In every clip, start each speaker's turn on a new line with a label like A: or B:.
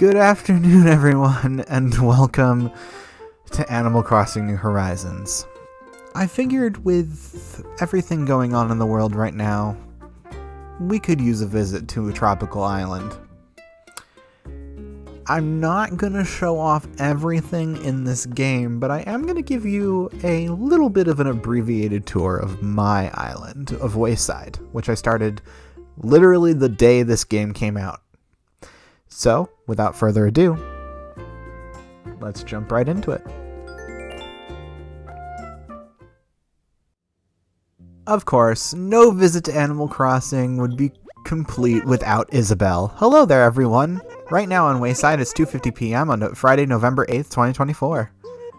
A: Good afternoon, everyone, and welcome to Animal Crossing New Horizons. I figured with everything going on in the world right now, we could use a visit to a tropical island. I'm not going to show off everything in this game, but I am going to give you a little bit of an abbreviated tour of my island of Wayside, which I started literally the day this game came out. So, without further ado, let's jump right into it. Of course, no visit to Animal Crossing would be complete without Isabelle. Hello there, everyone. Right now on Wayside, it's 2:50 p.m. on Friday, November 8th, 2024.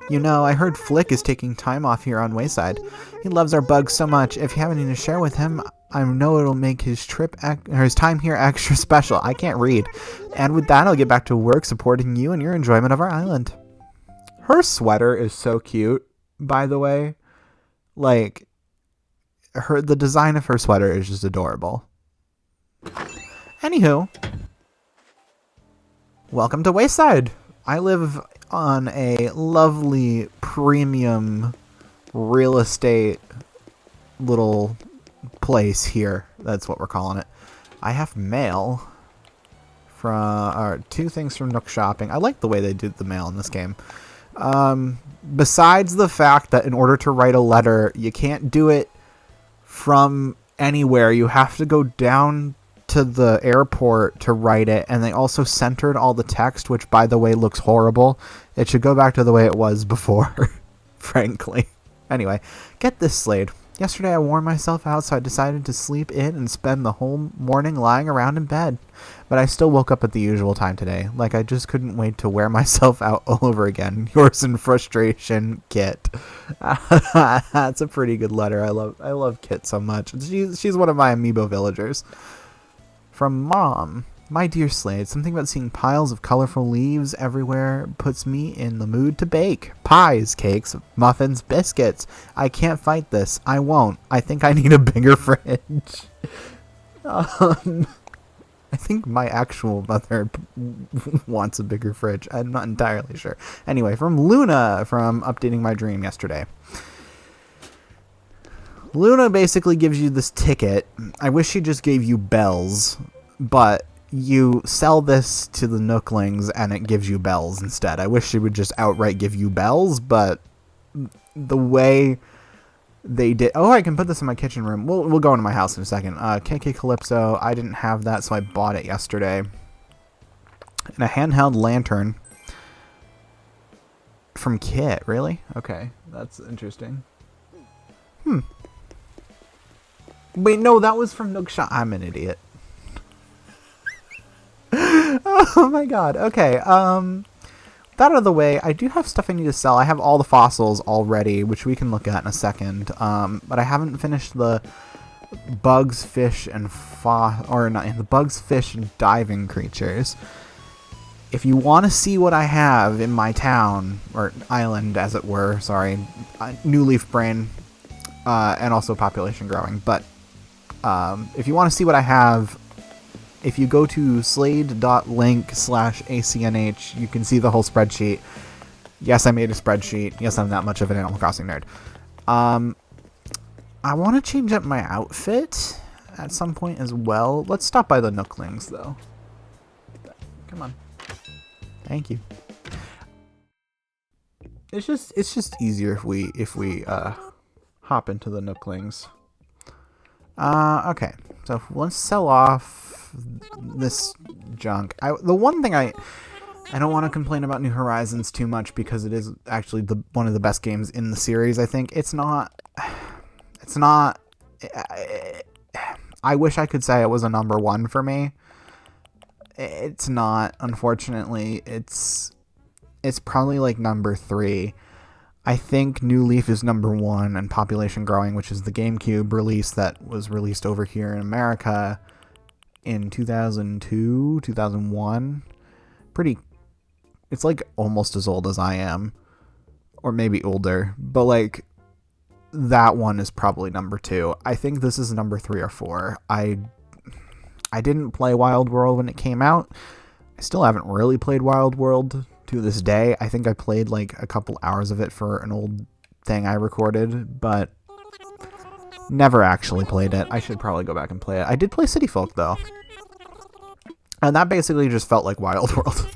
A: You know, I heard Flick is taking time off here on Wayside. He loves our bugs so much. If you have anything to share with him, I know it'll make his his time here extra special. I can't read. And with that, I'll get back to work supporting you and your enjoyment of our island. Her sweater is so cute, by the way. Like, the design of her sweater is just adorable. Anywho, welcome to Wayside. I live on a lovely premium real estate little place here. That's what we're calling it. I have mail from two things from Nook Shopping. I like the way they did the mail in this game. Besides the fact that in order to write a letter, you can't do it from anywhere. You have to go down to the airport to write it, and they also centered all the text, which by the way looks horrible. It should go back to the way it was before, frankly. Anyway, get this, Slade. Yesterday I wore myself out, so I decided to sleep in and spend the whole morning lying around in bed. But I still woke up at the usual time today. Like, I just couldn't wait to wear myself out all over again. Yours in frustration, Kit. That's a pretty good letter. I love Kit so much. She's one of my amiibo villagers. From Mom. My dear Slade, something about seeing piles of colorful leaves everywhere puts me in the mood to bake. Pies, cakes, muffins, biscuits. I can't fight this. I won't. I think I need a bigger fridge. I think my actual mother wants a bigger fridge. I'm not entirely sure. Anyway, from Luna, from Updating My Dream yesterday. Luna basically gives you this ticket. I wish she just gave you bells, but you sell this to the Nooklings and it gives you bells instead. I wish she would just outright give you bells, but the way they did... Oh, I can put this in my kitchen room. We'll go into my house in a second. KK Calypso, I didn't have that, so I bought it yesterday. And a handheld lantern from Kit. Really? Okay, that's interesting. Wait, no, that was from Nook Shop. I'm an idiot. Oh my god. Okay, that out of the way, I do have stuff I need to sell. I have all the fossils already, which we can look at in a second. But I haven't finished the bugs, fish, and the bugs, fish, and diving creatures. If you want to see what I have in my town, or island, as it were, sorry, New Leaf Brain, and also population growing, but if you want to see what I have, if you go to slade.link/ACNH, you can see the whole spreadsheet. Yes, I made a spreadsheet. Yes, I'm that much of an Animal Crossing nerd. I want to change up my outfit at some point as well. Let's stop by the Nooklings, though. Come on. Thank you. It's just easier if we hop into the Nooklings. Okay, so let's sell off this junk. The one thing I don't want to complain about New Horizons too much because it is actually one of the best games in the series. I think it's not. I wish I could say it was a number one for me. It's not, unfortunately. It's probably like number 3. I think New Leaf is number 1, and Population Growing, which is the GameCube release that was released over here in America in 2002, 2001. It's like almost as old as I am, or maybe older, but like that one is probably number 2. I think this is number 3 or 4. I didn't play Wild World when it came out. I Still haven't really played Wild World to this day. I think I played like a couple hours of it for an old thing I recorded, but never actually played it. I should probably go back and play it. I did play City Folk though, and that basically just felt like Wild World.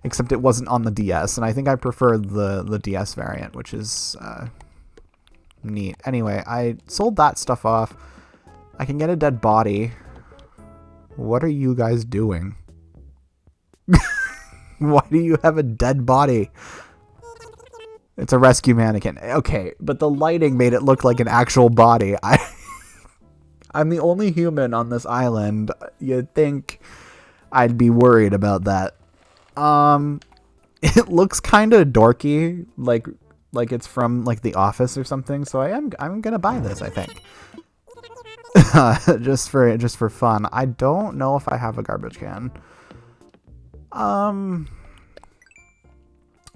A: Except it wasn't on the DS, and I think I prefer the DS variant, which is neat. Anyway, I sold that stuff off. I can get a dead body. What are you guys doing? Why do you have a dead body? It's a rescue mannequin. Okay, but the lighting made it look like an actual body. I'm the only human on this island. You'd think I'd be worried about that. It looks kind of dorky, like it's from like The Office or something. So I'm gonna buy this, I think. just for fun. I don't know if I have a garbage can.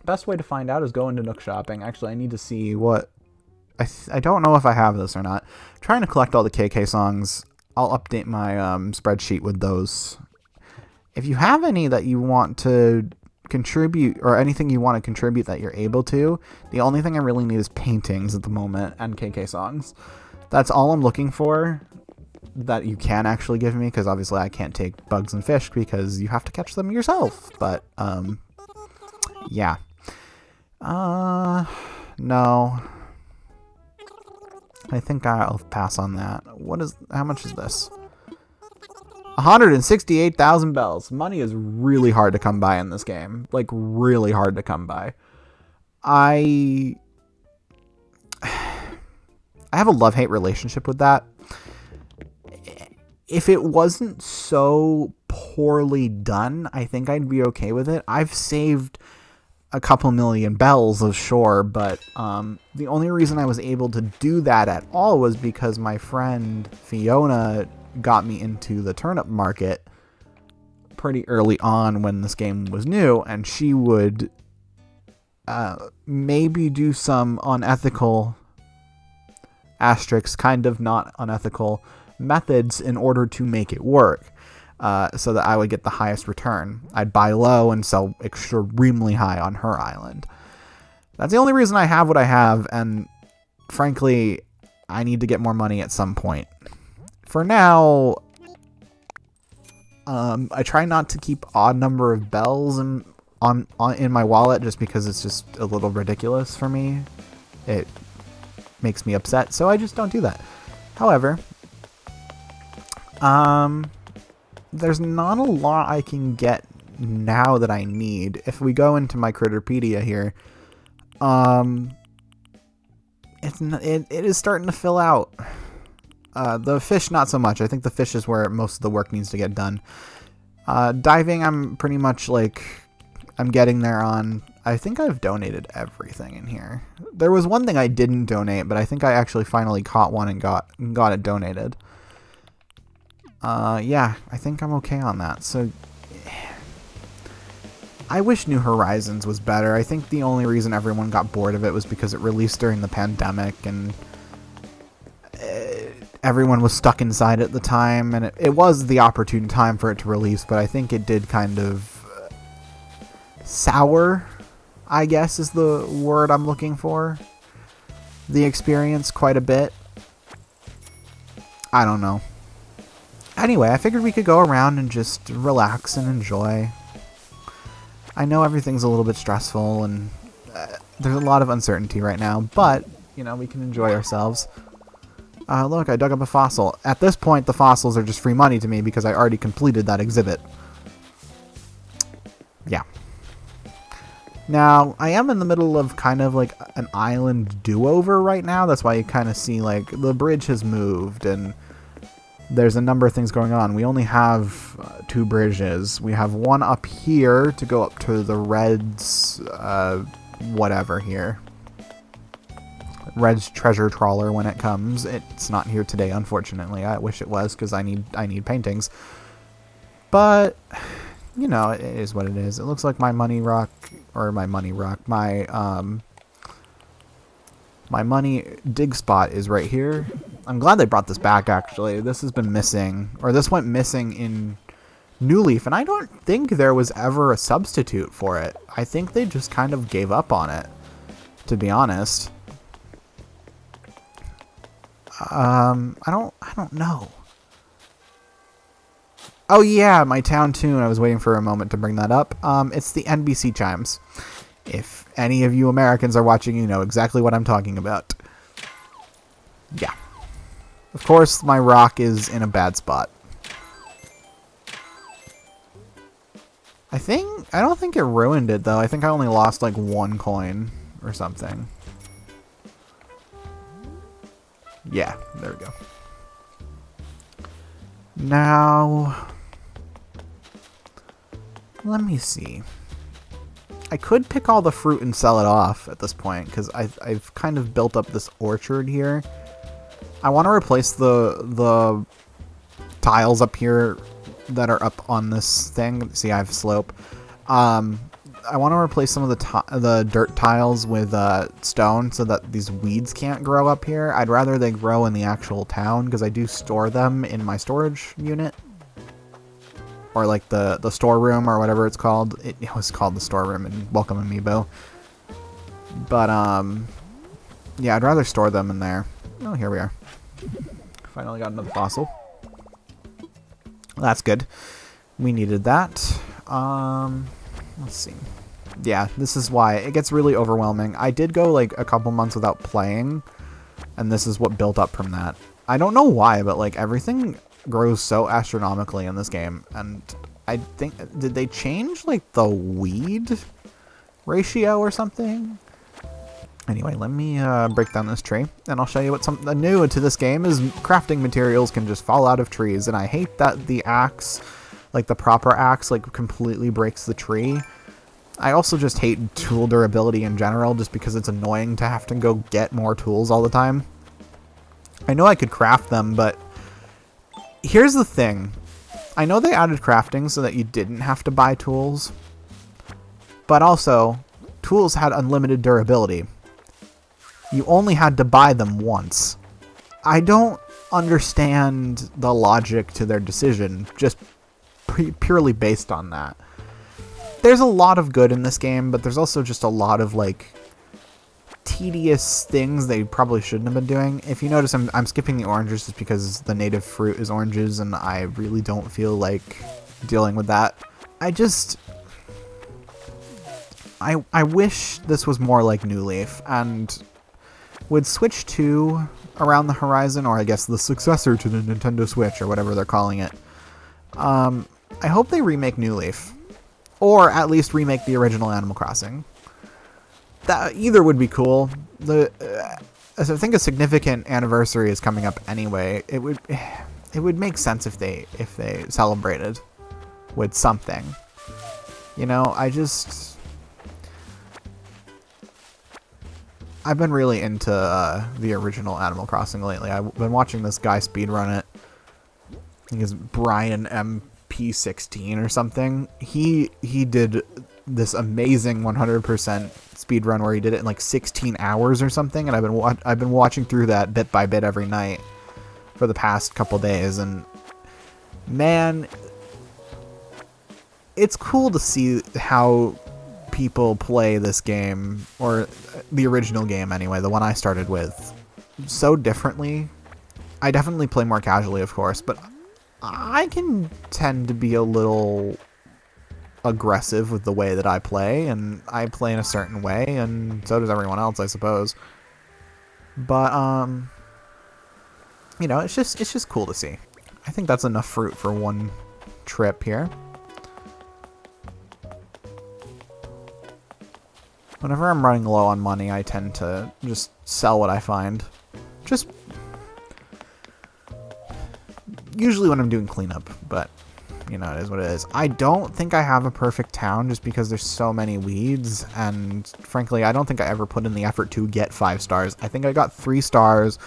A: Best way to find out is go into Nook Shopping. Actually, I need to see what I don't know if I have this or not. I'm trying to collect all the KK songs. I'll update my spreadsheet with those. If you have any that you want to contribute, or anything you want to contribute that you're able to, the only thing I really need is paintings at the moment and KK songs. That's all I'm looking for that you can actually give me, because obviously I can't take bugs and fish because you have to catch them yourself. But, yeah. No. I think I'll pass on that. How much is this? 168,000 bells. Money is really hard to come by in this game. Like, really hard to come by. I have a love-hate relationship with that. If it wasn't so poorly done, I think I'd be okay with it. I've saved a couple million bells, sure, but the only reason I was able to do that at all was because my friend Fiona got me into the turnip market pretty early on when this game was new, and she would maybe do some unethical asterisks, kind of not unethical methods in order to make it work, so that I would get the highest return. I'd buy low and sell extremely high on her island. That's the only reason I have what I have, and frankly, I need to get more money at some point. For now, I try not to keep odd number of bells in my wallet, just because it's just a little ridiculous for me. It makes me upset, so I just don't do that. However, there's not a lot I can get now that I need. If we go into my Critterpedia here, it is starting to fill out. The fish, not so much. I think the fish is where most of the work needs to get done. Diving, I'm pretty much like, I'm getting there on. I think I've donated everything in here. There was one thing I didn't donate, but I think I actually finally caught one and got it donated. Yeah, I think I'm okay on that. So, I wish New Horizons was better. I think the only reason everyone got bored of it was because it released during the pandemic, and everyone was stuck inside at the time, and it was the opportune time for it to release, but I think it did kind of sour, I guess is the word I'm looking for, the experience quite a bit. I don't know. Anyway, I figured we could go around and just relax and enjoy. I know everything's a little bit stressful, and there's a lot of uncertainty right now, but, you know, we can enjoy ourselves. Look, I dug up a fossil. At this point, the fossils are just free money to me because I already completed that exhibit. Yeah. Now, I am in the middle of kind of like an island do-over right now. That's why you kind of see, like, the bridge has moved, and there's a number of things going on. We only have 2 bridges. We have one up here to go up to the Red's, whatever here. Red's treasure trawler when it comes. It's not here today, unfortunately. I wish it was, because I need paintings. But, you know, it is what it is. It looks like my money rock, my money dig spot is right here. I'm glad they brought this back, actually. This has been missing, or this went missing in New Leaf, and I don't think there was ever a substitute for it. I think they just kind of gave up on it, to be honest. I don't know. Oh yeah, my town tune. I was waiting for a moment to bring that up. It's the NBC chimes. If any of you Americans are watching, you know exactly what I'm talking about. Yeah. Of course, my rock is in a bad spot. I don't think it ruined it, though. I think I only lost, like, 1 coin or something. Yeah, there we go. Now, let me see. I could pick all the fruit and sell it off at this point, because I've kind of built up this orchard here. I want to replace the tiles up here that are up on this thing. See, I have slope. I want to replace some of the dirt tiles with stone so that these weeds can't grow up here. I'd rather they grow in the actual town because I do store them in my storage unit. Or like the storeroom or whatever it's called. It was called the storeroom in Welcome Amiibo. But, yeah, I'd rather store them in there. Oh, here we are. Finally got another fossil. That's good. We needed that. Let's see. Yeah, this is why it gets really overwhelming. I did go like a couple months without playing, and this is what built up from that. I don't know why, but like everything grows so astronomically in this game, and I think, did they change like the weed ratio or something? Anyway, let me break down this tree, and I'll show you what something new to this game is. Crafting materials can just fall out of trees, and I hate that the axe, like the proper axe, like completely breaks the tree. I also just hate tool durability in general, just because it's annoying to have to go get more tools all the time. I know I could craft them, but here's the thing. I know they added crafting so that you didn't have to buy tools, but also, tools had unlimited durability. You only had to buy them once. I don't understand the logic to their decision, just purely based on that. There's a lot of good in this game, but there's also just a lot of, like, tedious things they probably shouldn't have been doing. If you notice, I'm skipping the oranges just because the native fruit is oranges, and I really don't feel like dealing with that. I wish this was more like New Leaf, and with Switch 2 around the horizon, or I guess the successor to the Nintendo Switch, or whatever they're calling it, I hope they remake New Leaf. Or at least remake the original Animal Crossing. That either would be cool. I think a significant anniversary is coming up anyway. It would make sense if they celebrated with something. You know, I've been really into the original Animal Crossing lately. I've been watching this guy speedrun it. I think it's Brian MP16 or something. He did this amazing 100% speedrun where he did it in like 16 hours or something, and I've been watching through that bit by bit every night for the past couple days, and man, it's cool to see how people play this game, or the original game anyway, the one I started with, so differently. I definitely play more casually, of course, but I can tend to be a little aggressive with the way that I play, and I play in a certain way, and so does everyone else, I suppose. But you know, it's just cool to see. I think that's enough fruit for one trip here. Whenever I'm running low on money, I tend to just sell what I find. Just usually when I'm doing cleanup, but you know, it is what it is. I don't think I have a perfect town just because there's so many weeds, and frankly, I don't think I ever put in the effort to get 5 stars. I think I got 3 stars,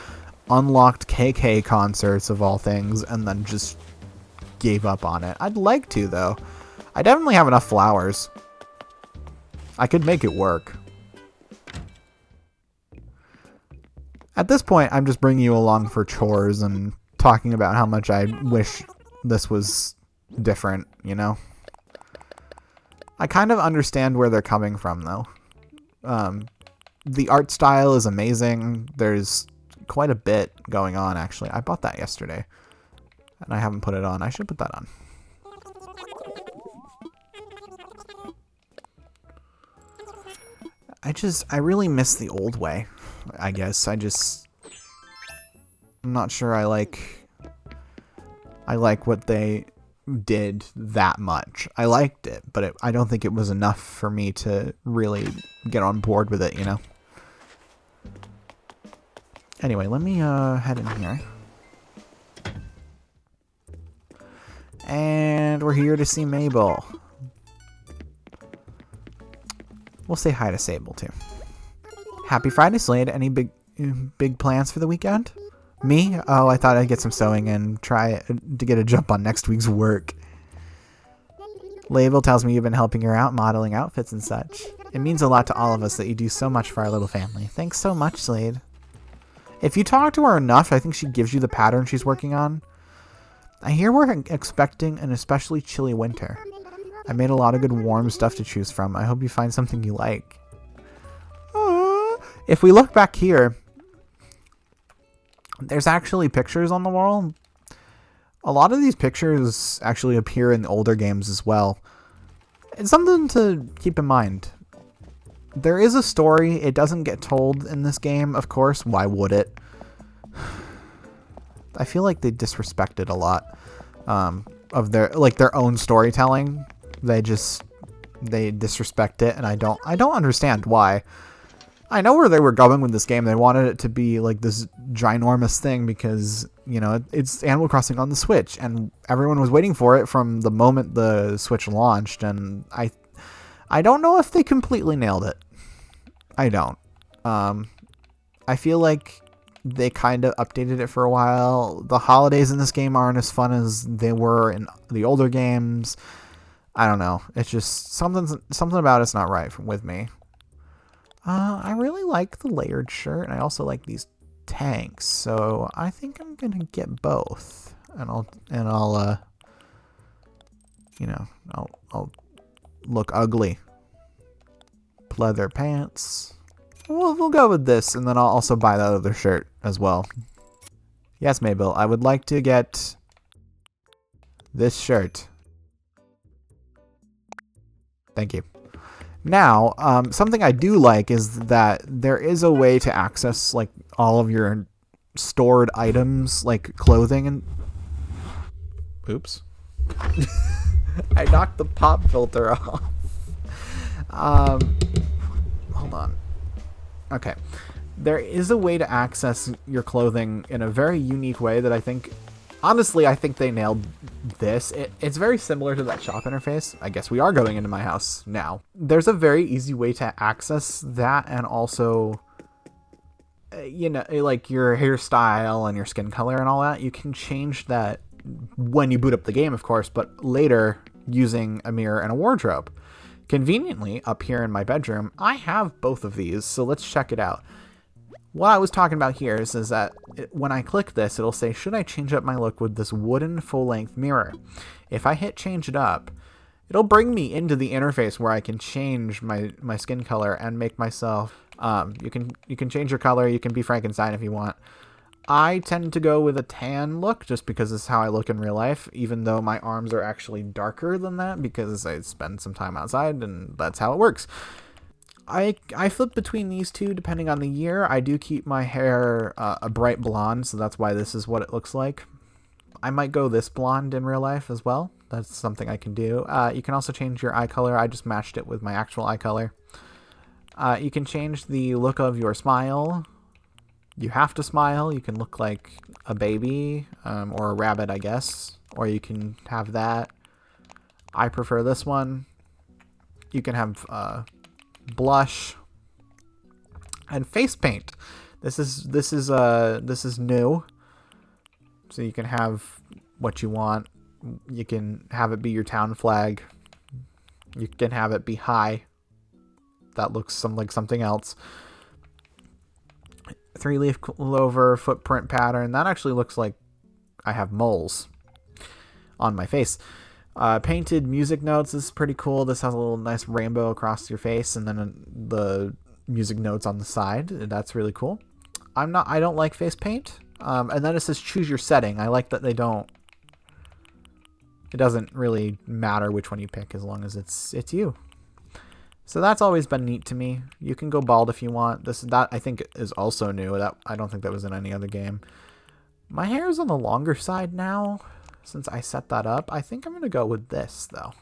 A: unlocked KK concerts of all things, and then just gave up on it. I'd like to, though. I definitely have enough flowers. I could make it work. At this point, I'm just bringing you along for chores and talking about how much I wish this was different, you know? I kind of understand where they're coming from, though. The art style is amazing. There's quite a bit going on, actually. I bought that yesterday, and I haven't put it on. I should put that on. I really miss the old way, I guess. I'm not sure I like what they did that much. I liked it, but I don't think it was enough for me to really get on board with it, you know? Anyway, let me head in here. And we're here to see Mabel. We'll say hi to Sable, too. Happy Friday, Slade. Any big plans for the weekend? Me? Oh, I thought I'd get some sewing and try to get a jump on next week's work. Label tells me you've been helping her out, modeling outfits and such. It means a lot to all of us that you do so much for our little family. Thanks so much, Slade. If you talk to her enough, I think she gives you the pattern she's working on. I hear we're expecting an especially chilly winter. I made a lot of good warm stuff to choose from. I hope you find something you like. If we look back here, there's actually pictures on the wall. A lot of these pictures actually appear in the older games as well. It's something to keep in mind. There is a story. It doesn't get told in this game, of course. Why would it? I feel like they disrespected a lot of their own storytelling. They disrespect it, and I don't understand why. I know where they were going with this game. They wanted it to be like this ginormous thing because, you know, it's Animal Crossing on the Switch, and everyone was waiting for it from the moment the Switch launched, and I don't know if they completely nailed it. I don't. I feel like they kind of updated it for a while. The holidays in this game aren't as fun as they were in the older games. I don't know. It's just something about it's not right with me. I really like the layered shirt, and I also like these tanks. So I think I'm gonna get both, and I'll you know, I'll look ugly. Leather pants. We'll go with this, and then I'll also buy that other shirt as well. Yes, Mabel, I would like to get this shirt. Thank you. Now, something I do like is that there is a way to access like all of your stored items, like clothing and... Oops. I knocked the pop filter off. Hold on. Okay. There is a way to access your clothing in a very unique way that I think... Honestly, I think they nailed this. It's very similar to that shop interface. I guess we are going into my house now. There's a very easy way to access that, and also, you know, like your hairstyle and your skin color and all that. You can change that when you boot up the game, of course, but later using a mirror and a wardrobe. Conveniently, up here in my bedroom, I have both of these, so let's check it out. What I was talking about here is that when I click this, it'll say, should I change up my look with this wooden full-length mirror? If I hit change it up, it'll bring me into the interface where I can change my skin color and make myself, you can change your color, you can be Frankenstein if you want. I tend to go with a tan look just because it's how I look in real life, even though my arms are actually darker than that because I spend some time outside and that's how it works. I flip between these two depending on the year. I do keep my hair a bright blonde, so that's why this is what it looks like. I might go this blonde in real life as well. That's something I can do. You can also change your eye color. I just matched it with my actual eye color. You can change the look of your smile. You have to smile. You can look like a baby or a rabbit, I guess. Or you can have that. I prefer this one. You can have... blush and face paint. This is new, so you can have what you want. You can have it be your town flag. You can have it be high. That looks like something else. 3-leaf clover footprint pattern. That actually looks like I have moles on my face. Painted music notes. This is pretty cool. This has a little nice rainbow across your face, and then the music notes on the side. That's really cool. I don't like face paint. And then it says choose your setting. I like that they don't. It doesn't really matter which one you pick as long as it's you. So that's always been neat to me. You can go bald if you want. That I think is also new. That I don't think that was in any other game. My hair is on the longer side now since I set that up. I think I'm going to go with this though.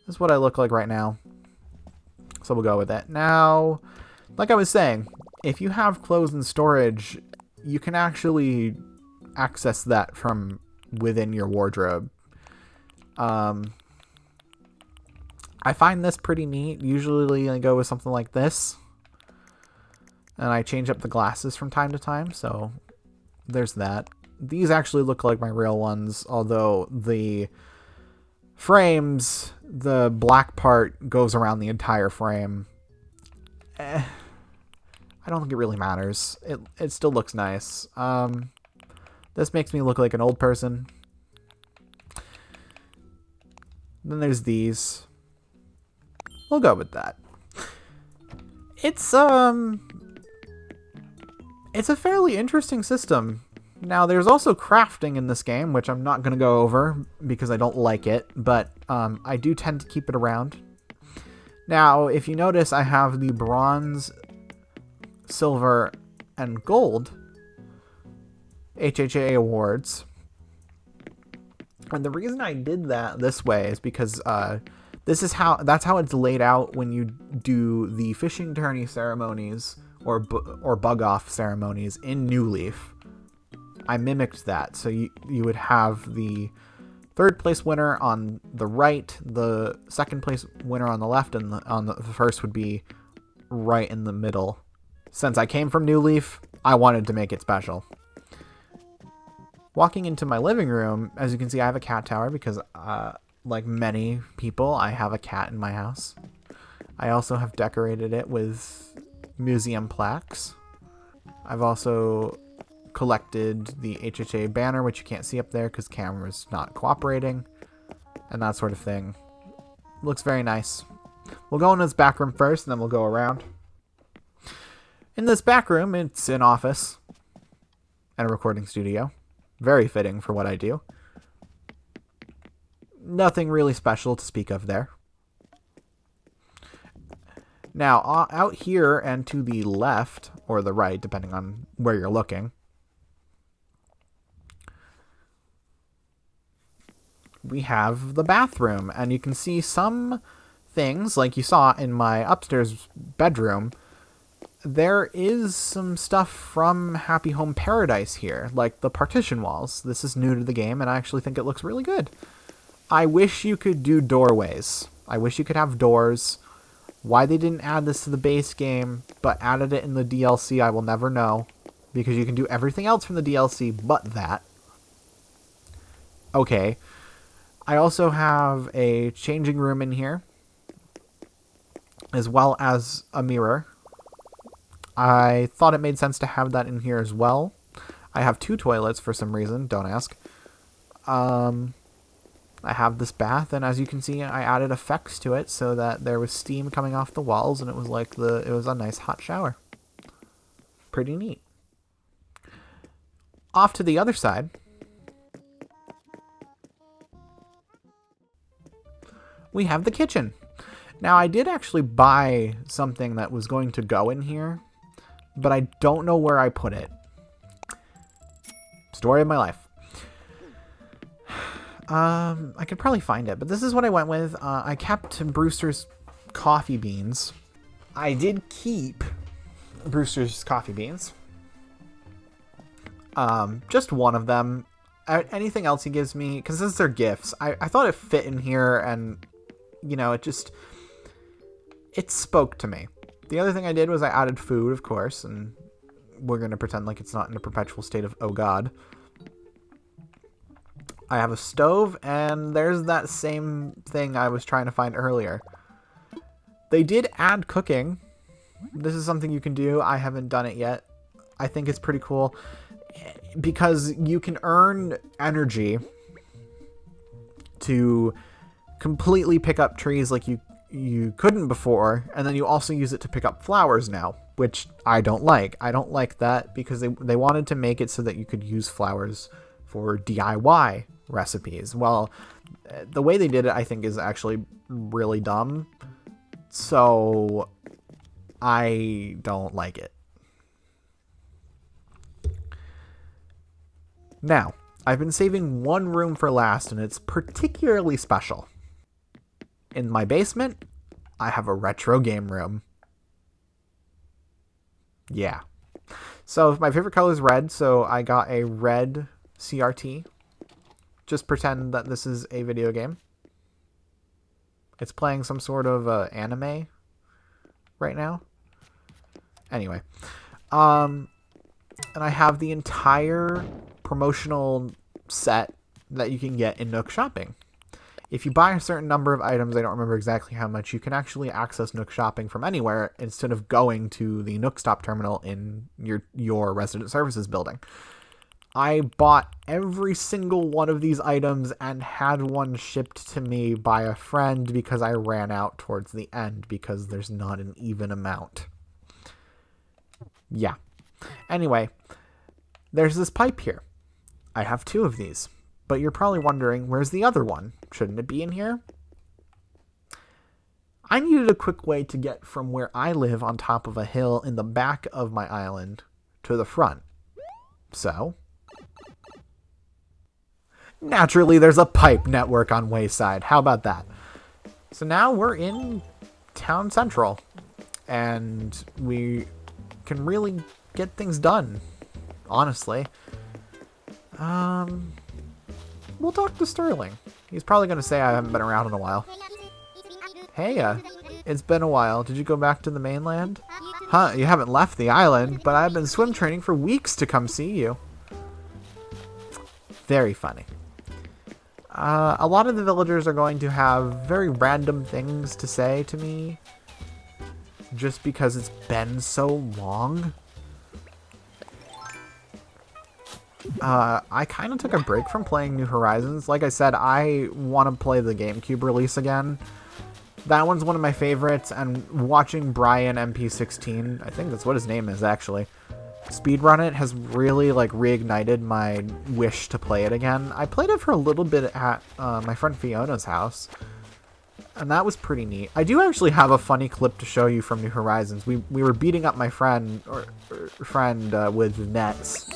A: This is what I look like right now. So we'll go with that. Now, like I was saying, if you have clothes in storage, you can actually access that from within your wardrobe. I find this pretty neat. Usually I go with something like this. And I change up the glasses from time to time, so there's that. These actually look like my real ones, although the frames, the black part goes around the entire frame. I don't think it really matters. It still looks nice. This makes me look like an old person. Then there's these. We'll go with that. It's a fairly interesting system. Now, there's also crafting in this game, which I'm not going to go over because I don't like it, but I do tend to keep it around. Now, if you notice, I have the bronze, silver, and gold HHA awards. And the reason I did that this way is because that's how it's laid out when you do the fishing tourney ceremonies or bug off ceremonies in New Leaf. I mimicked that, so you would have the third place winner on the right, the second place winner on the left, and the first would be right in the middle. Since I came from New Leaf, I wanted to make it special. Walking into my living room, as you can see, I have a cat tower because, like many people, I have a cat in my house. I also have decorated it with museum plaques. I've also collected the HHA banner, which you can't see up there because camera's not cooperating, and that sort of thing. Looks very nice. We'll go in this back room first, and then we'll go around. In this back room, it's an office and a recording studio. Very fitting for what I do. Nothing really special to speak of there. Now, out here and to the left, or the right, depending on where you're looking, we have the bathroom. And you can see some things, like you saw in my upstairs bedroom. There is some stuff from Happy Home Paradise here, like the partition walls. This is new to the game, and I actually think it looks really good. I wish you could do doorways. I wish you could have doors. Why they didn't add this to the base game, but added it in the DLC, I will never know. Because you can do everything else from the DLC but that. Okay. I also have a changing room in here, as well as a mirror. I thought it made sense to have that in here as well. I have 2 toilets for some reason, don't ask. I have this bath, and as you can see, I added effects to it so that there was steam coming off the walls, and it was like it was a nice hot shower. Pretty neat. Off to the other side, we have the kitchen. Now, I did actually buy something that was going to go in here, but I don't know where I put it. Story of my life. I could probably find it, but this is what I went with. I kept Brewster's coffee beans. I did keep Brewster's coffee beans. Just one of them. Anything else he gives me, because this is their gifts. I thought it fit in here, and, you know, it spoke to me. The other thing I did was I added food, of course, and we're going to pretend like it's not in a perpetual state of, oh god. I have a stove, and there's that same thing I was trying to find earlier. They did add cooking. This is something you can do. I haven't done it yet. I think it's pretty cool because you can earn energy to completely pick up trees like you couldn't before, and then you also use it to pick up flowers now, which I don't like. I don't like that because they wanted to make it so that you could use flowers for DIY recipes. Well, the way they did it, I think, is actually really dumb. So I don't like it. Now, I've been saving one room for last, and it's particularly special. In my basement, I have a retro game room. Yeah. So my favorite color is red, so I got a red CRT. Just pretend that this is a video game. It's playing some sort of anime right now. Anyway. And I have the entire promotional set that you can get in Nook Shopping. If you buy a certain number of items, I don't remember exactly how much, you can actually access Nook Shopping from anywhere instead of going to the Nook Stop terminal in your resident services building. I bought every single one of these items and had one shipped to me by a friend because I ran out towards the end because there's not an even amount. Yeah. Anyway, there's this pipe here. I have 2 of these. But you're probably wondering, where's the other one? Shouldn't it be in here? I needed a quick way to get from where I live on top of a hill in the back of my island to the front. So, naturally, there's a pipe network on Wayside. How about that? So now we're in town central, and we can really get things done, honestly. We'll talk to Sterling. He's probably going to say I haven't been around in a while. Hey, it's been a while. Did you go back to the mainland? Huh, you haven't left the island, but I've been swim training for weeks to come see you. Very funny. A lot of the villagers are going to have very random things to say to me just because it's been so long. I kind of took a break from playing New Horizons. Like I said, I want to play the GameCube release again. That one's one of my favorites, and watching Brian MP16, I think that's what his name is actually, speedrun it has really reignited my wish to play it again. I played it for a little bit at my friend Fiona's house, and that was pretty neat. I do actually have a funny clip to show you from New Horizons. We were beating up my friend with nets.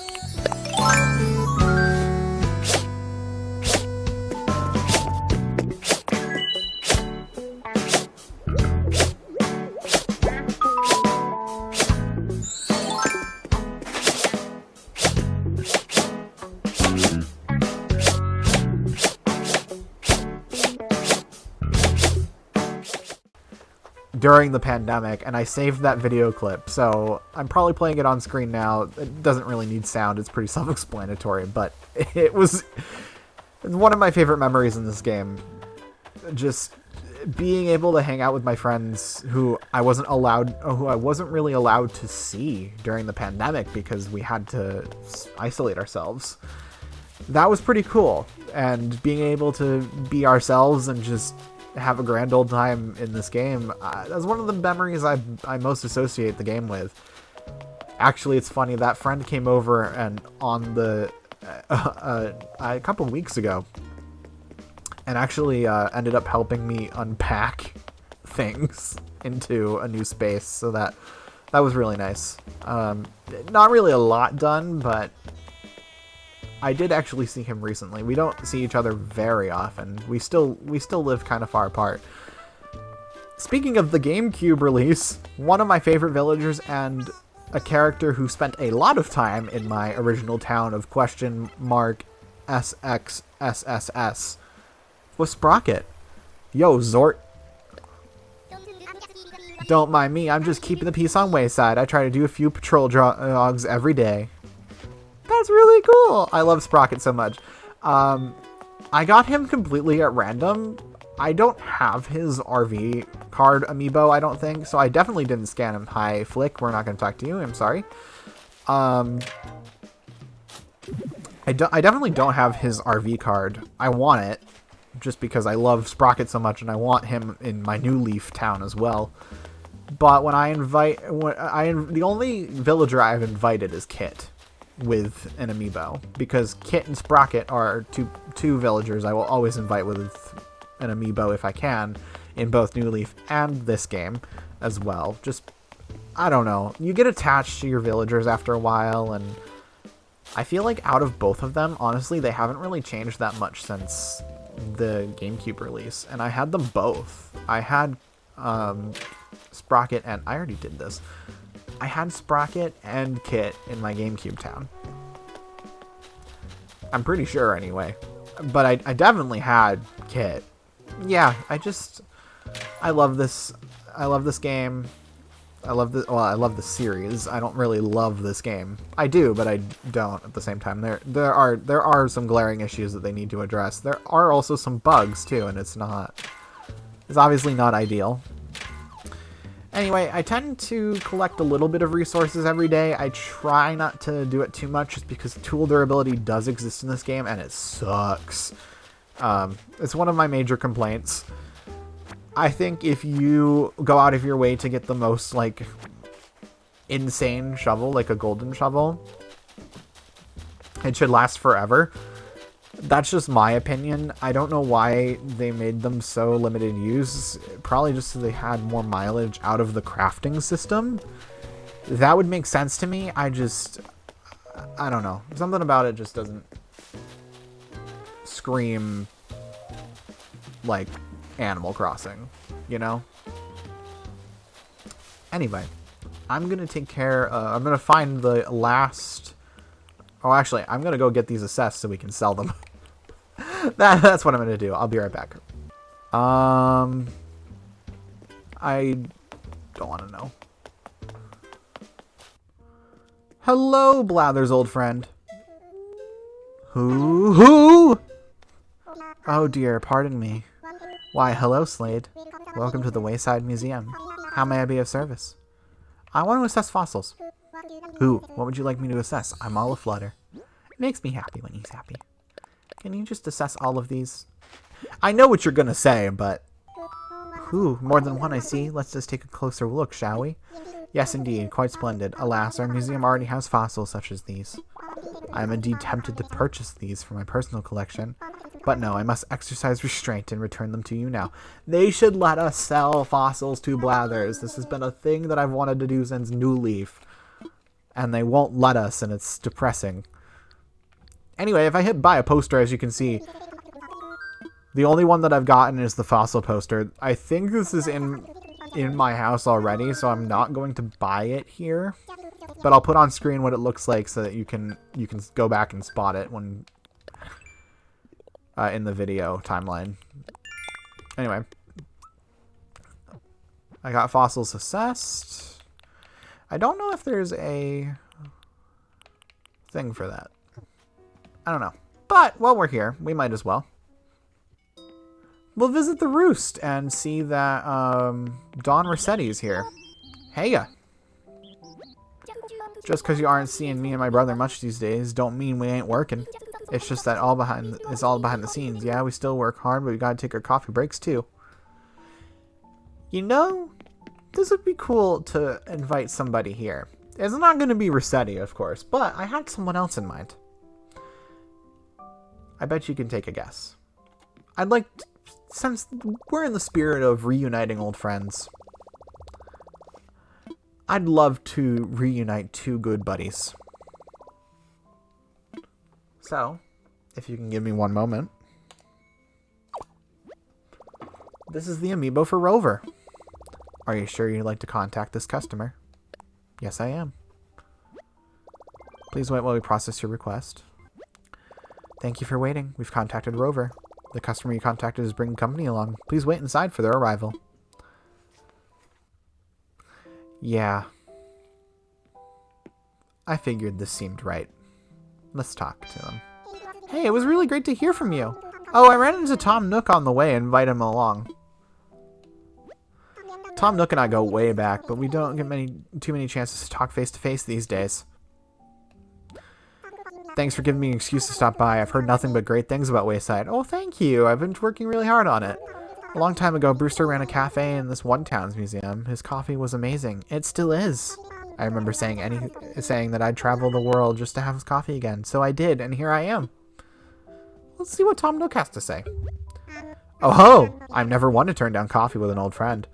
A: During the pandemic, and I saved that video clip, so I'm probably playing it on screen now. It doesn't really need sound, it's pretty self-explanatory, but it's one of my favorite memories in this game. Just being able to hang out with my friends who I wasn't really allowed to see during the pandemic because we had to isolate ourselves. That was pretty cool, and being able to be ourselves and just have a grand old time in this game, that's one of the memories I most associate the game with. Actually, it's funny, that friend came over and on the a couple weeks ago and actually ended up helping me unpack things into a new space, so that was really nice. Not really a lot done, but I did actually see him recently. We don't see each other very often. We still live kind of far apart. Speaking of the GameCube release, one of my favorite villagers and a character who spent a lot of time in my original town of $SXSSS was SprocKitt. Yo, Zort. Don't mind me, I'm just keeping the peace on Wayside. I try to do a few patrol jogs every day. That's really cool. I love SprocKitt so much. I got him completely at random. I don't have his RV card amiibo, I don't think, so I definitely didn't scan him. Hi, Flick, we're not going to talk to you. I'm sorry. I definitely don't have his RV card. I want it. just because I love SprocKitt so much and I want him in my New Leaf town as well. But when I invite, the only villager I've invited is Kit with an amiibo, because Kit and SprocKitt are two villagers I will always invite with an amiibo if I can, in both New Leaf and this game as well. Just, I don't know, you get attached to your villagers after a while, and I feel like out of both of them, honestly, they haven't really changed that much since the GameCube release, and I had them both. I had SprocKitt, and I already did this. I had SprocKitt and Kit in my GameCube town. I'm pretty sure, anyway. But I definitely had Kit. Yeah, I love this. I love this game. I love the series. I don't really love this game. I do, but I don't at the same time. There are some glaring issues that they need to address. There are also some bugs too, and it's obviously not ideal. Anyway, I tend to collect a little bit of resources every day. I try not to do it too much just because tool durability does exist in this game, and it sucks. It's one of my major complaints. I think if you go out of your way to get the most, like, insane shovel, like a golden shovel, it should last forever. That's just my opinion. I don't know why they made them so limited use. Probably just so they had more mileage out of the crafting system. That would make sense to me. I don't know. Something about it just doesn't scream like Animal Crossing, you know? Anyway, I'm going to take care, I'm going to find the last, oh, actually, I'm going to go get these assessed so we can sell them. That's what I'm going to do. I'll be right back. I don't want to know. Hello, Blather's old friend. Who? Oh dear, pardon me. Why, hello, Slade. Welcome to the Wayside Museum. How may I be of service? I want to assess fossils. Ooh, what would you like me to assess? I'm all aflutter. It makes me happy when he's happy. Can you just assess all of these? I know what you're gonna say, but... Ooh, more than one I see. Let's just take a closer look, shall we? Yes, indeed. Quite splendid. Alas, our museum already has fossils such as these. I am indeed tempted to purchase these for my personal collection. But no, I must exercise restraint and return them to you now. They should let us sell fossils to Blathers. This has been a thing that I've wanted to do since New Leaf. And they won't let us, and it's depressing. Anyway, if I hit buy a poster, as you can see, the only one that I've gotten is the fossil poster. I think this is in my house already, so I'm not going to buy it here. But I'll put on screen what it looks like so that you can go back and spot it when in the video timeline. Anyway, I got fossils assessed. I don't know if there's a thing for that. I don't know. But while we're here, we might as well. We'll visit the roost and see that Don Rossetti's here. Heya! Just because you aren't seeing me and my brother much these days don't mean we ain't working. It's just that it's all behind the scenes. Yeah, we still work hard, but we gotta take our coffee breaks too. You know, this would be cool to invite somebody here. It's not going to be Rossetti, of course, but I had someone else in mind. I bet you can take a guess. I'd like to, since we're in the spirit of reuniting old friends, I'd love to reunite two good buddies. So, if you can give me one moment. This is the amiibo for Rover. Are you sure you'd like to contact this customer? Yes, I am. Please wait while we process your request. Thank you for waiting. We've contacted Rover. The customer you contacted is bringing company along. Please wait inside for their arrival. Yeah. I figured this seemed right. Let's talk to him. Hey, it was really great to hear from you. Oh, I ran into Tom Nook on the way and invited him along. Tom Nook and I go way back, but we don't get too many chances to talk face to face these days. Thanks for giving me an excuse to stop by. I've heard nothing but great things about Wayside. Oh, thank you. I've been working really hard on it. A long time ago, Brewster ran a cafe in this one town's museum. His coffee was amazing. It still is. I remember saying that I'd travel the world just to have his coffee again. So I did, and here I am. Let's see what Tom Nook has to say. Oh ho! I've never one to turn down coffee with an old friend.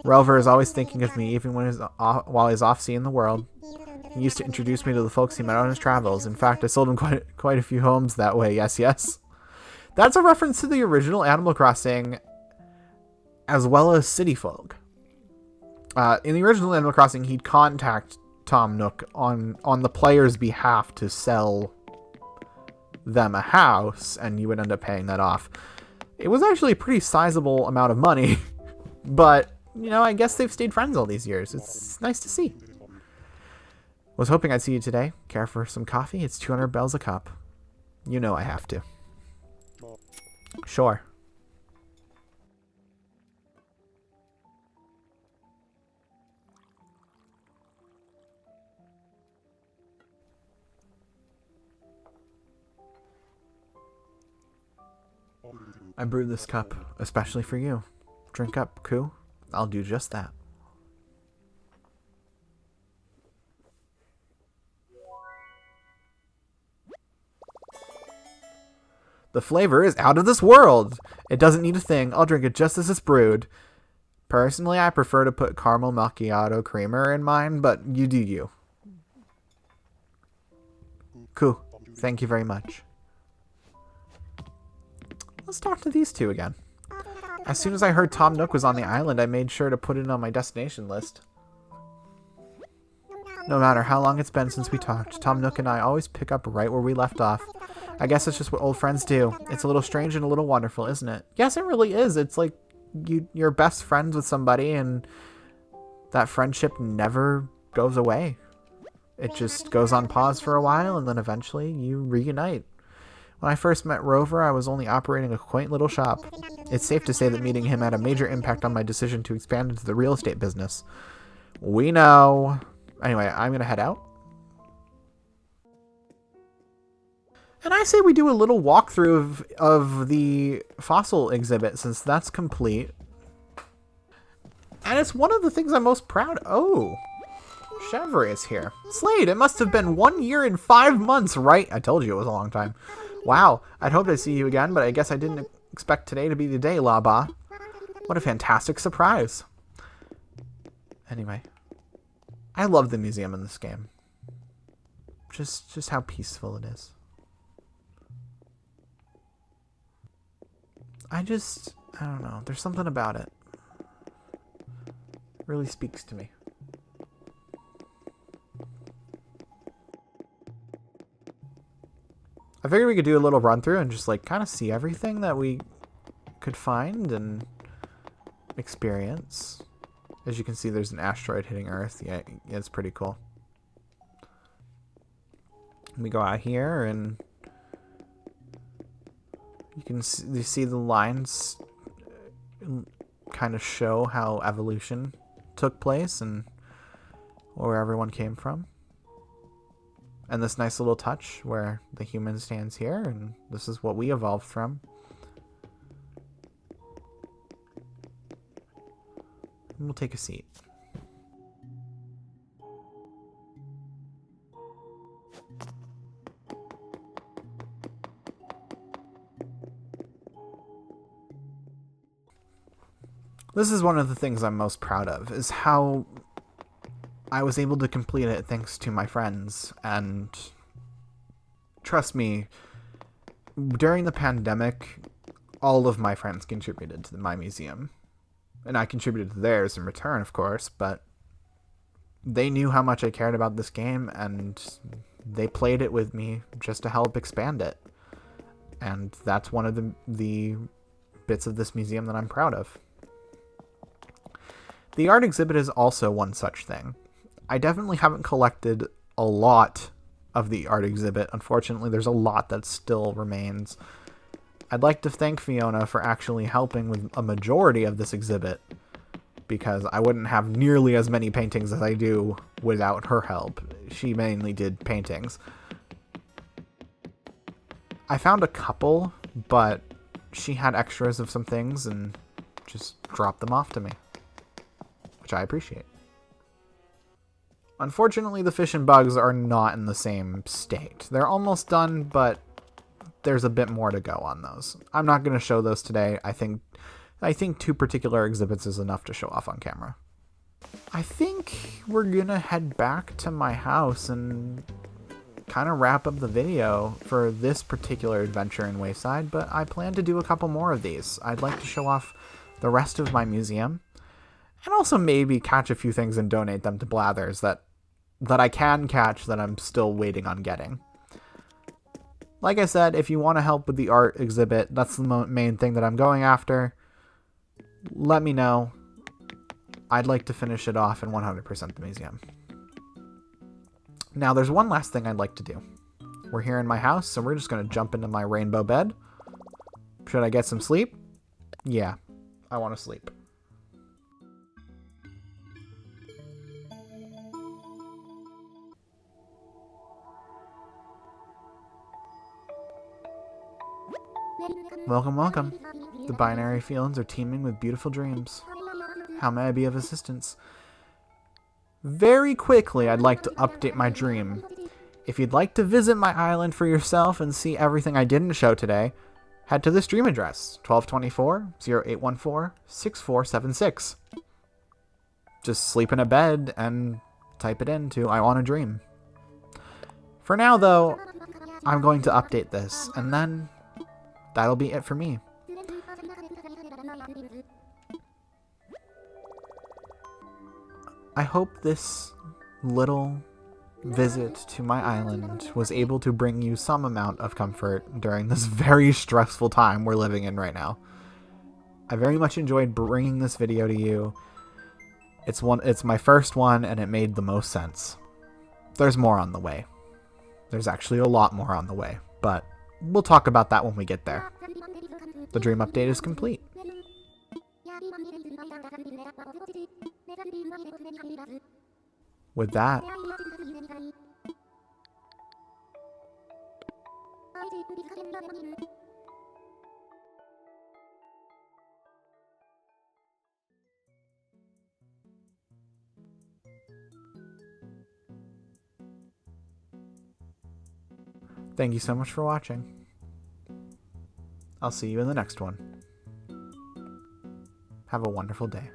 A: Rover is always thinking of me, even when while he's off seeing the world. He used to introduce me to the folks he met on his travels. In fact, I sold him quite a few homes that way. Yes, yes. That's a reference to the original Animal Crossing, as well as City Folk. In the original Animal Crossing, he'd contact Tom Nook on the player's behalf to sell them a house, and you would end up paying that off. It was actually a pretty sizable amount of money, but, you know, I guess they've stayed friends all these years. It's nice to see. Was hoping I'd see you today. Care for some coffee? It's 200 bells a cup. You know I have to. Sure. I brewed this cup especially for you. Drink up, Koo. I'll do just that. The flavor is out of this world. It doesn't need a thing. I'll drink it just as it's brewed. Personally, I prefer to put caramel macchiato creamer in mine, but you do you. Cool. Thank you very much. Let's talk to these two again. As soon as I heard Tom Nook was on the island, I made sure to put it on my destination list. No matter how long it's been since we talked, Tom Nook and I always pick up right where we left off. I guess it's just what old friends do. It's a little strange and a little wonderful, isn't it? Yes, it really is. It's like you're best friends with somebody and that friendship never goes away. It just goes on pause for a while and then eventually you reunite. When I first met Rover, I was only operating a quaint little shop. It's safe to say that meeting him had a major impact on my decision to expand into the real estate business. We know. Anyway, I'm going to head out. And I say we do a little walkthrough of the fossil exhibit, since that's complete. And it's one of the things I'm most proud of. Oh, Chevrolet is here. Slade, it must have been 1 year and 5 months, right? I told you it was a long time. Wow, I'd hoped I'd see you again, but I guess I didn't expect today to be the day, Laba. What a fantastic surprise. Anyway, I love the museum in this game. Just how peaceful it is. I don't know. There's something about it. It really speaks to me. I figured we could do a little run through and just like kind of see everything that we could find and experience. As you can see, there's an asteroid hitting Earth. Yeah, it's pretty cool. We go out here and you see the lines kind of show how evolution took place and where everyone came from. And this nice little touch where the human stands here and this is what we evolved from. And we'll take a seat. This is one of the things I'm most proud of, is how I was able to complete it thanks to my friends. And trust me, during the pandemic, all of my friends contributed to my museum. And I contributed to theirs in return, of course, but they knew how much I cared about this game, and they played it with me just to help expand it. And that's one of the bits of this museum that I'm proud of. The art exhibit is also one such thing. I definitely haven't collected a lot of the art exhibit. Unfortunately, there's a lot that still remains. I'd like to thank Fiona for actually helping with a majority of this exhibit, because I wouldn't have nearly as many paintings as I do without her help. she mainly did paintings. I found a couple, but she had extras of some things and just dropped them off to me, which I appreciate. Unfortunately, the fish and bugs are not in the same state. They're almost done, but there's a bit more to go on those. I'm not going to show those today. I think 2 particular exhibits is enough to show off on camera. I think we're going to head back to my house and kind of wrap up the video for this particular adventure in Wayside, but I plan to do a couple more of these. I'd like to show off the rest of my museum, and also maybe catch a few things and donate them to Blathers that I can catch that I'm still waiting on getting. Like I said, if you want to help with the art exhibit, that's the main thing that I'm going after. Let me know. I'd like to finish it off and 100% the museum. Now, there's one last thing I'd like to do. We're here in my house, so we're just going to jump into my rainbow bed. Should I get some sleep? Yeah, I want to sleep. Welcome, welcome. The binary fields are teeming with beautiful dreams. How may I be of assistance? Very quickly, I'd like to update my dream. If you'd like to visit my island for yourself and see everything I didn't show today, head to this dream address, 1224-0814-6476. Just sleep in a bed and type it into I want a dream. For now, though, I'm going to update this, and then that'll be it for me. I hope this little visit to my island was able to bring you some amount of comfort during this very stressful time we're living in right now. I very much enjoyed bringing this video to you. It's my first one, and it made the most sense. There's more on the way. There's actually a lot more on the way, but we'll talk about that when we get there. The dream update is complete. With that, thank you so much for watching. I'll see you in the next one. Have a wonderful day.